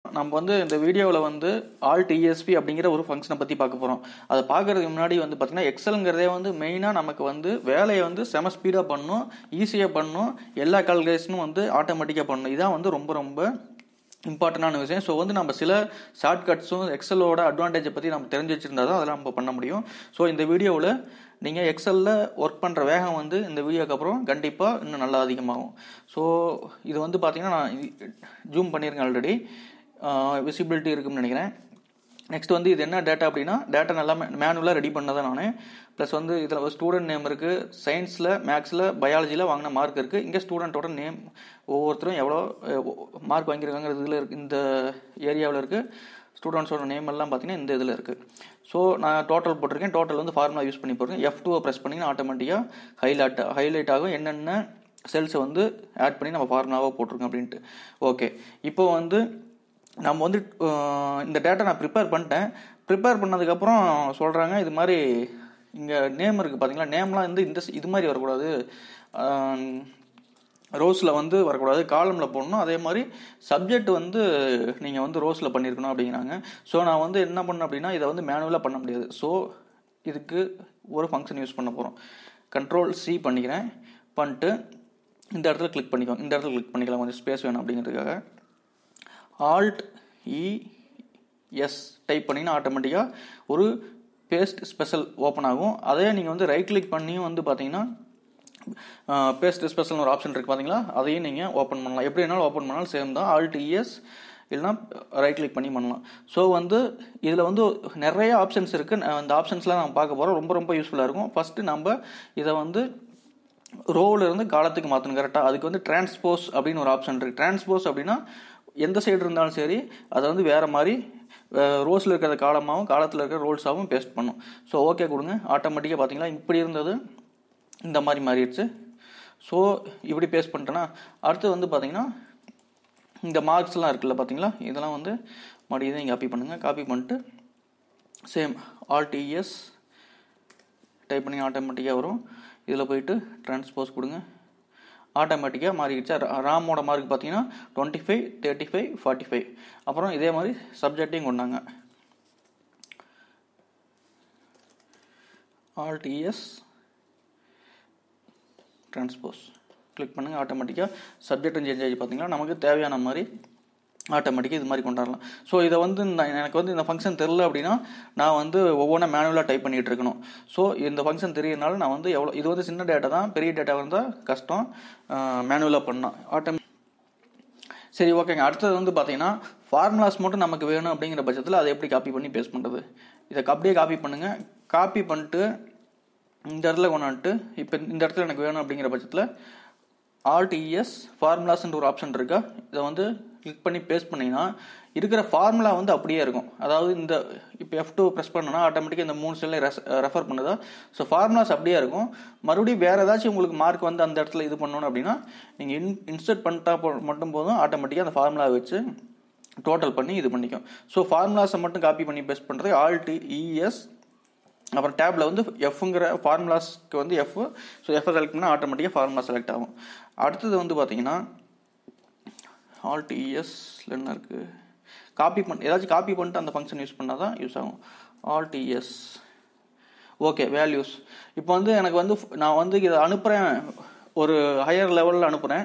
நம்ம வந்து இந்த வீடியோவில் வந்து ஆல்ட் இஎஸ்பி அப்படிங்கிற ஒரு ஃபங்க்ஷனை பற்றி பார்க்க போகிறோம். அதை பார்க்கறதுக்கு முன்னாடி வந்து பார்த்தீங்கன்னா எக்ஸலுங்கிறதே வந்து மெயினாக நமக்கு வந்து வேலையை வந்து செம ஸ்பீடாக பண்ணணும், ஈஸியாக பண்ணணும், எல்லா கால்குலேஷனும் வந்து ஆட்டோமேட்டிக்காக பண்ணணும். இதான் வந்து ரொம்ப ரொம்ப இம்பார்ட்டண்டான விஷயம். ஸோ வந்து நம்ம சில ஷார்ட்கட்ஸும் எக்ஸலோட அட்வான்டேஜை பற்றி நம்ம தெரிஞ்சு வச்சுருந்தா தான் அதெல்லாம் நம்ம பண்ண முடியும். ஸோ இந்த வீடியோவில் நீங்கள் எக்ஸலில் ஒர்க் பண்ணுற வேகம் வந்து இந்த வீடியோக்கு அப்புறம் கண்டிப்பாக இன்னும் நல்லா அதிகமாகும். ஸோ இது வந்து பார்த்தீங்கன்னா நான் ஜூம் பண்ணியிருக்கேன், ஆல்ரெடி விசிபிலிட்டி இருக்குன்னு நினைக்கிறேன். நெக்ஸ்ட் வந்து இது என்ன டேட்டா அப்படின்னா, டேட்டா நல்லா மேனுவலாக ரெடி பண்ணதான் நான். ப்ளஸ் வந்து இதில் ஒரு ஸ்டூடெண்ட் நேம் இருக்குது, சயின்ஸில், மேக்ஸில், பயாலஜியில் வாங்கின மார்க் இருக்குது. இங்கே ஸ்டூடெண்ட்டோட நேம், ஒவ்வொருத்தரும் எவ்வளோ மார்க் வாங்கியிருக்காங்கிறது இதில் இருக்குது, இந்த ஏரியாவில் இருக்குது. ஸ்டூடெண்ட்ஸோட நேம் எல்லாம் பார்த்தீங்கன்னா இந்த இதில் இருக்குது. ஸோ நான் டோட்டல் போட்டிருக்கேன். டோட்டல் வந்து ஃபார்முலா யூஸ் பண்ணி போட்டிருக்கேன். F2 ப்ரெஸ் பண்ணிங்கன்னா ஆட்டோமேட்டிக்காக ஹைலைட் ஆகும் என்னென்ன செல்ஸை வந்து ஆட் பண்ணி நம்ம ஃபார்முலாவாக போட்டிருக்கோம் அப்படின்ட்டு. ஓகே, இப்போ வந்து நம்ம வந்து இந்த டேட்டா நான் ப்ரிப்பேர் பண்ணிட்டேன். ப்ரிப்பேர் பண்ணதுக்கப்புறம் சொல்கிறாங்க, இது மாதிரி இங்கே நேம் இருக்குது பார்த்தீங்களா, நேம்லாம் வந்து இது மாதிரி வரக்கூடாது, ரோஸில் வந்து வரக்கூடாது, காலமில் போடணும். அதே மாதிரி சப்ஜெக்ட் வந்து நீங்கள் வந்து ரோஸில் பண்ணியிருக்கணும் அப்படிங்கிறாங்க. ஸோ நான் வந்து என்ன பண்ணேன் அப்படின்னா, இதை வந்து மேனுவலாக பண்ண முடியாது. ஸோ இதுக்கு ஒரு ஃபங்க்ஷன் யூஸ் பண்ண போகிறோம். Ctrl+C பண்ணிக்கிறேன். பண்ணிட்டு இந்த இடத்துல கிளிக் பண்ணிக்கோங்க. இந்த இடத்துல கிளிக் பண்ணிக்கலாம், கொஞ்சம் ஸ்பேஸ் வேணும் அப்படிங்கிறதுக்காக. Alt+E+S டைப் பண்ணிங்கன்னா ஆட்டோமேட்டிக்காக ஒரு பேஸ்ட் ஸ்பெஷல் ஓப்பன் ஆகும். அதே நீங்கள் வந்து ரைட் கிளிக் பண்ணியும் வந்து பார்த்தீங்கன்னா பேஸ்ட் ஸ்பெஷல்னு ஒரு ஆப்ஷன் இருக்குது பார்த்தீங்களா, அதையும் நீங்கள் ஓப்பன் பண்ணலாம். எப்படி வேணாலும் ஓப்பன் பண்ணாலும் சேம் தான். Alt+ES இல்லைனா ரைட் கிளிக் பண்ணி பண்ணலாம். ஸோ வந்து இதில் வந்து நிறைய ஆப்ஷன்ஸ் இருக்குது. அந்த ஆப்ஷன்ஸ்லாம் நம்ம பார்க்க போகிறோம். ரொம்ப ரொம்ப யூஸ்ஃபுல்லாக இருக்கும். ஃபஸ்ட்டு நம்ம இதை வந்து ரோவில் இருந்து காலத்துக்கு மாற்றணும் கரெக்டாக. அதுக்கு வந்து டிரான்ஸ்போஸ் அப்படின்னு ஒரு ஆப்ஷன் இருக்குது. டிரான்ஸ்போஸ் அப்படின்னா எந்த சைடு இருந்தாலும் சரி அதை வந்து வேறு மாதிரி ரோஸில் இருக்கிற காலமாகவும் காலத்தில் இருக்கிற ரோல்ஸாகவும் பேஸ்ட் பண்ணும். ஸோ ஓகே கொடுங்க. ஆட்டோமேட்டிக்காக பார்த்தீங்களா இப்படி இருந்தது இந்த மாதிரி மாறிடுச்சு. ஸோ இப்படி பேஸ்ட் பண்ணிட்டேன்னா அடுத்து வந்து பார்த்தீங்கன்னா இந்த மார்க்ஸ்லாம் இருக்குல்ல பார்த்தீங்களா, இதெல்லாம் வந்து மறுபடியும் இங்கே காப்பி பண்ணுங்கள். காப்பி பண்ணிட்டு சேம் Alt+ES டைப் பண்ணி ஆட்டோமேட்டிக்காக வரும். இதில் போயிட்டு டிரான்ஸ்போஸ் கொடுங்க. ஆட்டோமேட்டிக்காக மாறிடுச்சு. ராமோட மார்க் பார்த்தீங்கன்னா 25, 35, 45. அப்புறம் இதே மாதிரி சப்ஜெக்டையும் கொண்டாங்க. Alt+ES டிரான்ஸ்போஸ் கிளிக் பண்ணுங்கள். ஆட்டோமேட்டிக்காக சப்ஜெக்டும் சேஞ்ச் ஆகி பார்த்தீங்கன்னா நமக்கு தேவையான மாதிரி ஆட்டோமேட்டிக்காக இது மாதிரி கொண்டாடலாம். ஸோ இதை வந்து எனக்கு வந்து இந்த ஃபங்க்ஷன் தெரில அப்படின்னா நான் வந்து ஒவ்வொன்றா மேனுவலாக டைப் பண்ணிகிட்டு இருக்கணும். ஸோ இந்த ஃபங்க்ஷன் தெரியறதுனால நான் வந்து இது வந்து சின்ன டேட்டா தான், பெரிய டேட்டா இருந்தால் கஷ்டம், மேனுவலாக பண்ணலாம் சரி ஓகேங்க. அடுத்தது வந்து பார்த்தீங்கன்னா ஃபார்முலாஸ் மட்டும் நமக்கு வேணும் அப்படிங்கிற பட்சத்தில் அதை எப்படி காப்பி பண்ணி பேஸ்ட் பண்ணுறது. இதை அப்படியே காப்பி பண்ணுங்கள். காப்பி பண்ணிட்டு இந்த இடத்துல கொண்டாந்துட்டு இப்போ இந்த இடத்துல எனக்கு வேணும் அப்படிங்கிற பட்சத்தில் Alt+ES ஃபார்முலாஸ்ன்ற ஒரு ஆப்ஷன் இருக்கா, இதை வந்து கிளிக் பண்ணி பேஸ்ட் பண்ணிங்கன்னா இருக்கிற ஃபார்முலா வந்து அப்படியே இருக்கும். அதாவது இந்த இப்போ F2 ப்ரெஸ் பண்ணோன்னா ஆட்டோமேட்டிக்காக இந்த 3 செல்லை ரெஃபர் பண்ணுதா. ஸோ ஃபார்முலாஸ் அப்படியே இருக்கும். மறுபடியும் வேறு ஏதாச்சும் உங்களுக்கு மார்க் வந்து அந்த இடத்துல இது பண்ணணும் அப்படின்னா நீங்கள் இன்சர்ட் பண்ணிட்டா மட்டும் போதும், ஆட்டோமேட்டிக்காக அந்த ஃபார்முலா வச்சு டோட்டல் பண்ணி இது பண்ணிக்கும். ஸோ ஃபார்முலாஸை மட்டும் காப்பி பண்ணி பேஸ்ட் பண்ணுறது Alt+ES. அப்புறம் டேப்பில் வந்து எஃப்ங்கிற ஃபார்முலாஸ்க்கு வந்து எஃப். ஸோ எஃப் செலக்ட் பண்ணால் ஆட்டோமேட்டிக்காக ஃபார்முலா செலக்ட் ஆகும். அடுத்தது வந்து பார்த்தீங்கன்னா Alt+ESல என்ன இருக்குது, ஏதாச்சும் காப்பி பண்ணிட்டு அந்த ஃபங்க்ஷன் யூஸ் பண்ணால் தான் யூஸ் ஆகும். Alt+ES okay values. இப்போ வந்து எனக்கு வந்து நான் வந்து இதை அனுப்புகிறேன், ஒரு ஹையர் லெவலில் அனுப்புகிறேன்.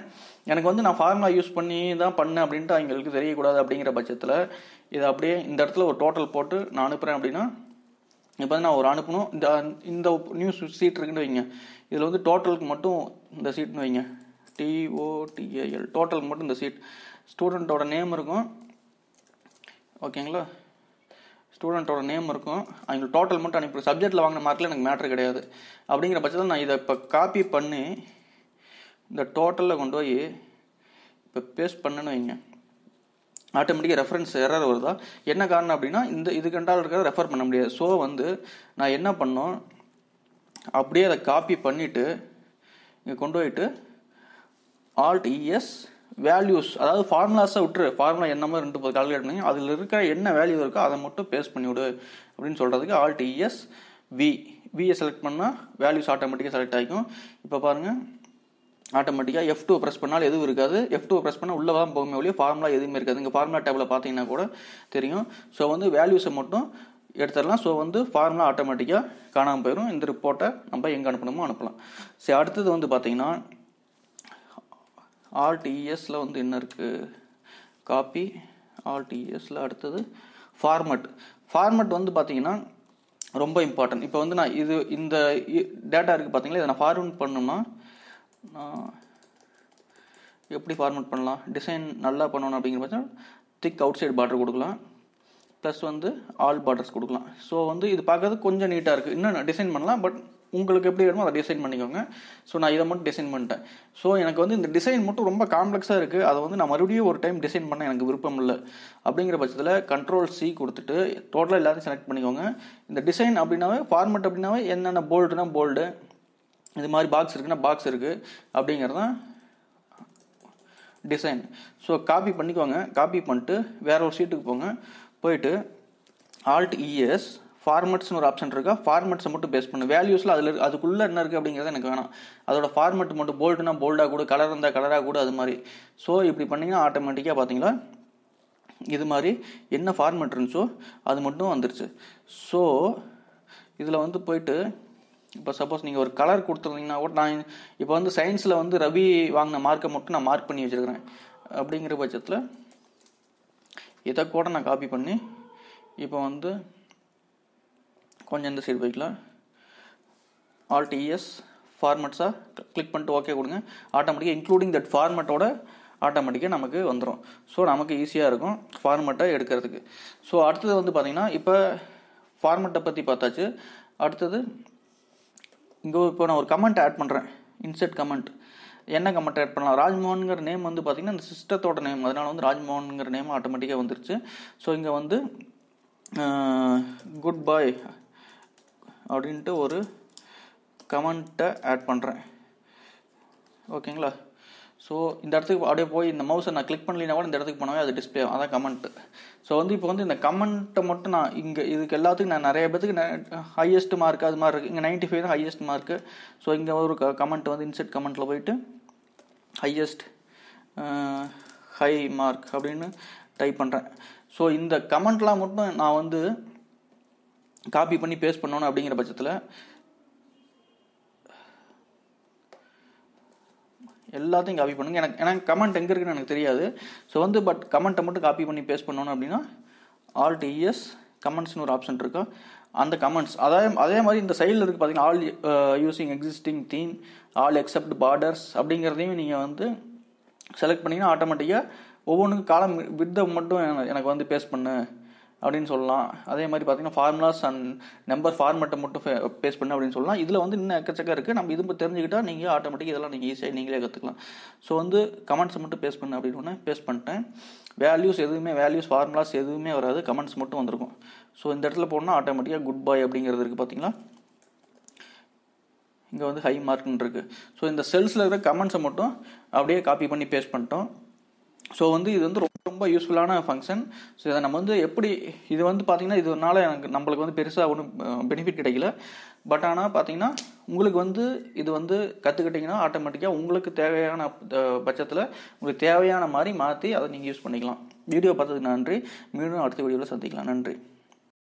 எனக்கு வந்து நான் ஃபார்முலா யூஸ் பண்ணி தான் பண்ணேன் அப்படின்ட்டு அவங்களுக்கு தெரியக்கூடாது. அப்படிங்கிற பட்சத்தில் இதை அப்படியே இந்த இடத்துல ஒரு டோட்டல் போட்டு நான் அனுப்புகிறேன் அப்படின்னா இப்போ வந்து நான் ஒரு அனுப்பணும். இந்த நியூஸ் சீட் இருக்குன்னு வைங்க. இதில் வந்து டோட்டலுக்கு மட்டும் இந்த சீட்னு வைங்க, TOTAL டோட்டலுக்கு மட்டும் இந்த சீட். ஸ்டூடெண்ட்டோட நேம் இருக்கும் ஓகேங்களா, ஸ்டூடெண்ட்டோட நேம் இருக்கும். அவங்க டோட்டல் மட்டும் அனுப்பி சப்ஜெக்டில் வாங்கின மார்க்கில் எனக்கு மேட்ரு கிடையாது. அப்படிங்கிற பட்சத்தில் நான் இதை இப்போ காப்பி பண்ணி இந்த டோட்டலில் கொண்டு போய் இப்போ பேஸ்ட் பண்ணுன்னு வைங்க. ஆட்டோமேட்டிக்காக ரெஃபரன்ஸ் எரர் வருதா, என்ன காரணம் அப்படின்னா இது கண்டால் இருக்கிறத ரெஃபர் பண்ண முடியாது. ஸோ வந்து நான் என்ன பண்ணோம், அப்படியே அதை காப்பி பண்ணிவிட்டு இங்கே கொண்டு போயிட்டு Alt+ES வேல்யூஸ், அதாவது ஃபார்முலாஸை விட்டுரு, ஃபார்முலா என்னமோ 2 கால்குலேட் பண்ணி அதில் இருக்கிற என்ன வேல்யூ இருக்கோ அதை மட்டும் பேஸ்ட் பண்ணிவிடு அப்படின்னு சொல்கிறதுக்கு Alt+ES வியை செலக்ட் பண்ணால் வேல்யூஸ் ஆட்டோமேட்டிக்காக செலக்ட் ஆகிக்கும். இப்போ பாருங்கள் ஆட்டோமேட்டிக்காக F2 ப்ரெஸ் பண்ணாலும் எதுவும் இருக்காது. F2 ப்ரெஸ் பண்ணால் உள்ளே தான் போகுமே ஒழிய ஃபார்முலா எதுவுமே இருக்காது. இங்கே ஃபார்முலா டேபில் பார்த்தீங்கன்னா கூட தெரியும். ஸோ வந்து வேல்யூஸை மட்டும் எடுத்துடலாம். ஸோ வந்து ஃபார்முலா ஆட்டோமேட்டிக்காக காணாமல் போயிடும். இந்த ரிப்போர்ட்டை நம்ம எங்கே அனுப்பணுமோ அனுப்பலாம். சரி, அடுத்தது வந்து பார்த்தீங்கன்னா ஆல்டிஎஸில் வந்து என்ன இருக்குது, காப்பி ஆல்டிஎஸில் அடுத்தது ஃபார்மட் வந்து பார்த்தீங்கன்னா ரொம்ப இம்பார்ட்டன்ட். இப்போ வந்து நான் இந்த டேட்டா இருக்குது பார்த்தீங்களா, இதை நான் ஃபார்மட் பண்ணணும்னா நான் எப்படி ஃபார்மட் பண்ணலாம், டிசைன் நல்லா பண்ணணும் அப்படிங்கிற பட்சம் திக் அவுட் சைடு பார்டர் கொடுக்கலாம், ப்ளஸ் வந்து ஆல் பார்டர்ஸ் கொடுக்கலாம். ஸோ வந்து இது பார்க்கறது கொஞ்சம் நீட்டாக இருக்குது. இன்னும் டிசைன் பண்ணலாம், பட் உங்களுக்கு எப்படி வேணுமோ அதை டிசைன் பண்ணிக்கோங்க. ஸோ நான் இதை மட்டும் டிசைன் பண்ணிட்டேன். ஸோ எனக்கு வந்து இந்த டிசைன் மட்டும் ரொம்ப காம்ப்ளெக்ஸாக இருக்குது, அதை வந்து நான் மறுபடியும் ஒரு டைம் டிசைன் பண்ண எனக்கு விருப்பம் இல்லை. அப்படிங்கிற பட்சத்தில் Ctrl+C கொடுத்துட்டு டோட்டலாக எல்லாத்தையும் செலக்ட் பண்ணிக்கோங்க. இந்த டிசைன் அப்படின்னாவே ஃபார்மட் அப்படின்னாவே என்னென்ன போல்டுனா போல்டு, இது மாதிரி பாக்ஸ் இருக்குன்னா பாக்ஸ் இருக்குது அப்படிங்கிறது தான் டிசைன். ஸோ காப்பி பண்ணிக்கோங்க. காப்பி பண்ணிட்டு வேற ஒரு ஷீட்டுக்கு போயிட்டு Alt+ES ஃபார்மட்ஸ்னு ஒரு ஆப்ஷன் இருக்கா, ஃபார்மட்ஸை மட்டும் பேஸ்ட் பண்ணு. வேல்யூஸில் அதுக்குள்ளே என்ன இருக்குது அப்படிங்கிறது எனக்கு வேணாம். அதோட ஃபார்மட் மட்டும் போல்டுனா போல்டாக கூட, கலர் இருந்தால் கலராக கூட, அது மாதிரி. ஸோ இப்படி பண்ணிங்கன்னா ஆட்டோமேட்டிக்காக பார்த்தீங்களா இது மாதிரி என்ன ஃபார்மட் இருந்துச்சோ அது மட்டும் வந்துருச்சு. ஸோ இதில் வந்து போயிட்டு இப்போ சப்போஸ் நீங்கள் ஒரு கலர் கொடுத்துருந்தீங்கன்னா கூட, நான் இப்போ வந்து சயின்ஸில் வந்து ரவி வாங்கின மார்க்கை மட்டும் நான் மார்க் பண்ணி வச்சுருக்கிறேன். அப்படிங்கிற பட்சத்தில் இதை கூட நான் காப்பி பண்ணி இப்போ வந்து கொஞ்சம் இந்த சைடு போய்க்கலாம். Alt+ES ஃபார்மட்ஸாக கிளிக் பண்ணிட்டு ஓகே கொடுங்க. ஆட்டோமேட்டிக்காக இன்க்ளூடிங் தட் ஃபார்மட்டோட ஆட்டோமேட்டிக்காக நமக்கு வந்துடும். ஸோ நமக்கு ஈஸியாக இருக்கும் ஃபார்மட்டை எடுக்கிறதுக்கு. ஸோ அடுத்தது வந்து பார்த்தீங்கன்னா இப்போ ஃபார்மட்டை பற்றி பார்த்தாச்சு. அடுத்தது இங்கே இப்போ நான் ஒரு கமெண்ட் ஆட் பண்ணுறேன், இன்செர்ட் கமெண்ட். என்ன கமெண்ட் ஆட் பண்ணலாம், ராஜ்மோகன்கிற நேம் வந்து பார்த்தீங்கன்னா இந்த சிஸ்டத்தோட நேம், அதனால வந்து ராஜ்மோகன்கிற நேம் ஆட்டோமேட்டிக்காக வந்துருச்சு. ஸோ இங்கே வந்து குட் பாய் அப்படின்ட்டு ஒரு கமெண்ட்டை ஆட் பண்ணுறேன். ஓகேங்களா. ஸோ இந்த இடத்துக்கு அப்படியே போய் இந்த மவுஸை நான் கிளிக் பண்ணலைன்னா கூட இந்த இடத்துக்கு போனாவே அது டிஸ்பிளே ஆகும், அதான் கமெண்ட்டு. ஸோ வந்து இப்போ வந்து இந்த கமெண்ட்டை மட்டும் நான் இங்கே இதுக்கு எல்லாத்துக்கும் நான் நிறைய பேத்துக்கு ஹையஸ்ட் மார்க் அது மாதிரி இருக்குது. இங்கே 95 தான் ஹையஸ்ட் மார்க்கு. ஸோ இங்கே ஒரு கமெண்ட் வந்து இன்செர்ட் கமெண்ட்டில் போயிட்டு ஹையஸ்ட் ஹை மார்க் அப்படின்னு டைப் பண்ணுறேன். ஸோ இந்த கமெண்ட்லாம் மட்டும் நான் வந்து காப்பி பண்ணி பேஸ்ட் பண்ணணும். அப்படிங்கிற பட்சத்தில் எல்லாத்தையும் காப்பி பண்ணுங்க. எனக்கு கமெண்ட் எங்கே இருக்குன்னு எனக்கு தெரியாது. ஸோ வந்து பட் கமெண்ட்டை மட்டும் காப்பி பண்ணி பேஸ்ட் பண்ணணும் அப்படின்னா Alt+ES கமெண்ட்ஸ்னு ஒரு ஆப்ஷன் இருக்கா, அந்த கமெண்ட்ஸ் அதே மாதிரி இந்த சைடில் இருக்குது பார்த்தீங்கன்னா all using existing theme, all accept borders அப்படிங்கிறதையும் நீங்கள் வந்து செலக்ட் பண்ணிங்கன்னா ஆட்டோமேட்டிக்காக ஒவ்வொன்றுக்கும் காலம் வித்தை மட்டும் எனக்கு வந்து பேஸ்ட் பண்ணு அப்படின்னு சொல்லலாம். அதே மாதிரி பார்த்தீங்கன்னா ஃபார்முலாஸ் அண்ட் நம்பர் ஃபார்மெட்டை மட்டும் பேஸ்ட் பண்ணு அப்படின்னு சொல்லலாம். இதில் வந்து இன்னும் எக்கச்சக்கம் இருக்குது. நம்ம இது தெரிஞ்சுக்கிட்டால் நீங்கள் ஆட்டோமேட்டிக்காக இதெல்லாம் நீங்கள் ஈஸியாக நீங்களே கற்றுக்கலாம். ஸோ வந்து கமெண்ட்ஸை மட்டும் பேஸ்ட் பண்ணு அப்படின்னு ஒன்று பேஸ்ட் பண்ணிட்டேன். வேல்யூஸ் ஃபார்முலாஸ் எதுவுமே வராது, கமெண்ட்ஸ் மட்டும் வந்திருக்கும். ஸோ இந்த இடத்துல போனால் ஆட்டோமேட்டிக்காக குட் பாய் அப்படிங்கிறது இருக்குது பார்த்தீங்களா, இங்கே வந்து ஹை மார்க்னு இருக்குது. ஸோ இந்த செல்ஸில் இருக்கிற கமெண்ட்ஸை மட்டும் அப்படியே காப்பி பண்ணி பேஸ்ட் பண்ணிட்டோம். ஸோ வந்து இது வந்து ரொம்ப யூஸ்ஃபுல்லான ஃபங்க்ஷன். ஸோ இதை நம்ம வந்து எப்படி இது வந்து பார்த்தீங்கன்னா இதனால நம்மளுக்கு வந்து பெருசாக ஒன்றும் பெனிஃபிட் கிடைக்கல. பட் ஆனால் பார்த்தீங்கன்னா உங்களுக்கு வந்து இது வந்து கற்றுக்கிட்டிங்கன்னா ஆட்டோமேட்டிக்காக உங்களுக்கு தேவையான பட்சத்தில் உங்களுக்கு தேவையான மாதிரி மாற்றி அதை நீங்கள் யூஸ் பண்ணிக்கலாம். வீடியோ பார்த்ததுக்கு நன்றி. மீண்டும் அடுத்த வீடியோவில் சந்திக்கலாம். நன்றி.